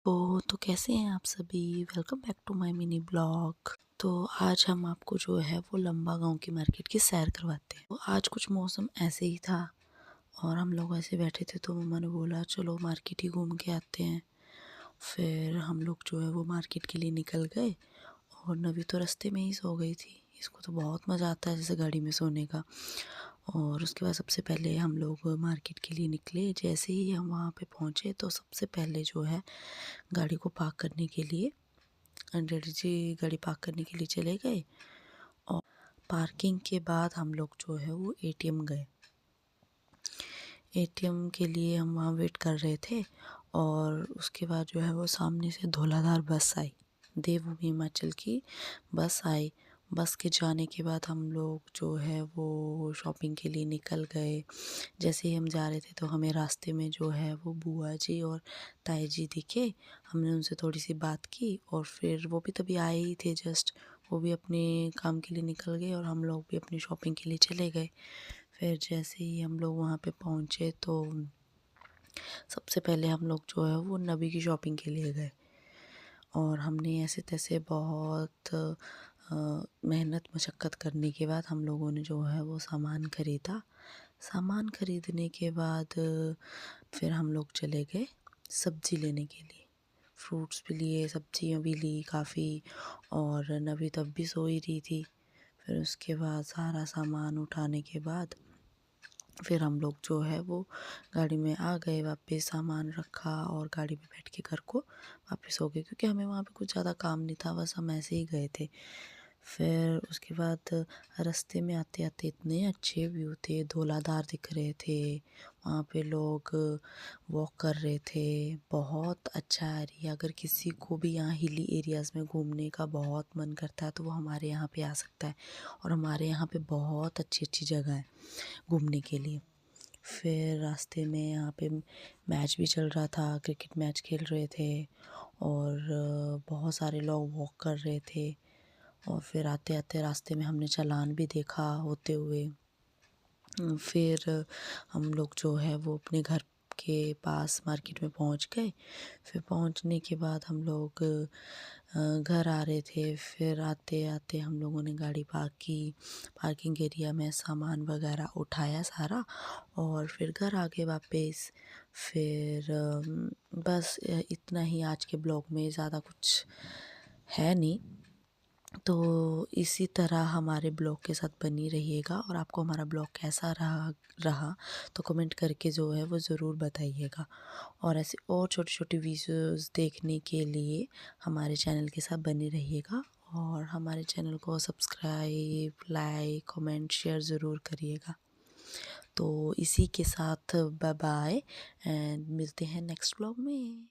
तो कैसे हैं आप सभी? Welcome back to my mini blog. तो आज हम आपको जो है वो लंबा गांव की मार्केट की सैर करवाते हैं। तो आज कुछ मौसम ऐसे ही था और हम लोग ऐसे बैठे थे तो मम्मा ने बोला चलो मार्केट ही घूम के आते हैं। फिर हम लोग जो है वो मार्केट के लिए निकल गए और नवी तो रास्ते में ही सो गई थी। इसको तो बहुत मज़ा आता है जैसे गाड़ी में सोने का। और उसके बाद सबसे पहले हम लोग मार्केट के लिए निकले। जैसे ही हम वहाँ पे पहुँचे तो सबसे पहले जो है गाड़ी को पार्क करने के लिए डैडी जी गाड़ी पार्क करने के लिए चले गए। और पार्किंग के बाद हम लोग जो है वो एटीएम गए। एटीएम के लिए हम वहाँ वेट कर रहे थे और उसके बाद जो है वो सामने से धौलाधार बस आई, देवभूमि हिमाचल की बस आई। बस के जाने के बाद हम लोग जो है वो शॉपिंग के लिए निकल गए। जैसे ही हम जा रहे थे तो हमें रास्ते में जो है वो बुआ जी और ताई जी दिखे। हमने उनसे थोड़ी सी बात की और फिर वो भी तभी आए ही थे जस्ट। वो भी अपने काम के लिए निकल गए और हम लोग भी अपनी शॉपिंग के लिए चले गए। फिर जैसे ही हम लोग वहाँ पे पहुँचे तो सबसे पहले हम लोग जो है वो नबी की शॉपिंग के लिए गए। और हमने ऐसे तैसे बहुत मेहनत मशक्क़त करने के बाद हम लोगों ने जो है वो सामान ख़रीदा। सामान ख़रीदने के बाद फिर हम लोग चले गए सब्ज़ी लेने के लिए। फ्रूट्स भी लिए, सब्जियां भी ली काफ़ी। और नबी तब भी सो ही रही थी। फिर उसके बाद सारा सामान उठाने के बाद फिर हम लोग जो है वो गाड़ी में आ गए वापस। सामान रखा और गाड़ी में बैठ के घर को वापस हो गए क्योंकि हमें वहाँ पे कुछ ज़्यादा काम नहीं था, बस हम ऐसे ही गए थे। फिर उसके बाद रास्ते में आते आते इतने अच्छे व्यू थे, धौलाधार दिख रहे थे, वहाँ पे लोग वॉक कर रहे थे। बहुत अच्छा एरिया। अगर किसी को भी यहाँ हिली एरियाज़ में घूमने का बहुत मन करता है तो वो हमारे यहाँ पे आ सकता है। और हमारे यहाँ पे बहुत अच्छी अच्छी जगह है घूमने के लिए। फिर रास्ते में यहाँ पे मैच भी चल रहा था, क्रिकेट मैच खेल रहे थे और बहुत सारे लोग वॉक कर रहे थे। और फिर आते आते रास्ते में हमने चालान भी देखा होते हुए। फिर हम लोग जो है वो अपने घर के पास मार्केट में पहुंच गए। फिर पहुंचने के बाद हम लोग घर आ रहे थे। फिर आते आते हम लोगों ने गाड़ी पार्क की। पार्किंग एरिया में सामान वगैरह उठाया सारा और फिर घर आ गए वापस। फिर बस इतना ही आज के ब्लॉग में, ज़्यादा कुछ है नहीं। तो इसी तरह हमारे ब्लॉग के साथ बनी रहिएगा और आपको हमारा ब्लॉग कैसा रहा तो कमेंट करके जो है वो ज़रूर बताइएगा। और ऐसे और छोटी छोटी वीडियोस देखने के लिए हमारे चैनल के साथ बने रहिएगा और हमारे चैनल को सब्सक्राइब, लाइक, कमेंट, शेयर ज़रूर करिएगा। तो इसी के साथ बाय बाय एंड मिलते हैं नेक्स्ट ब्लॉग में।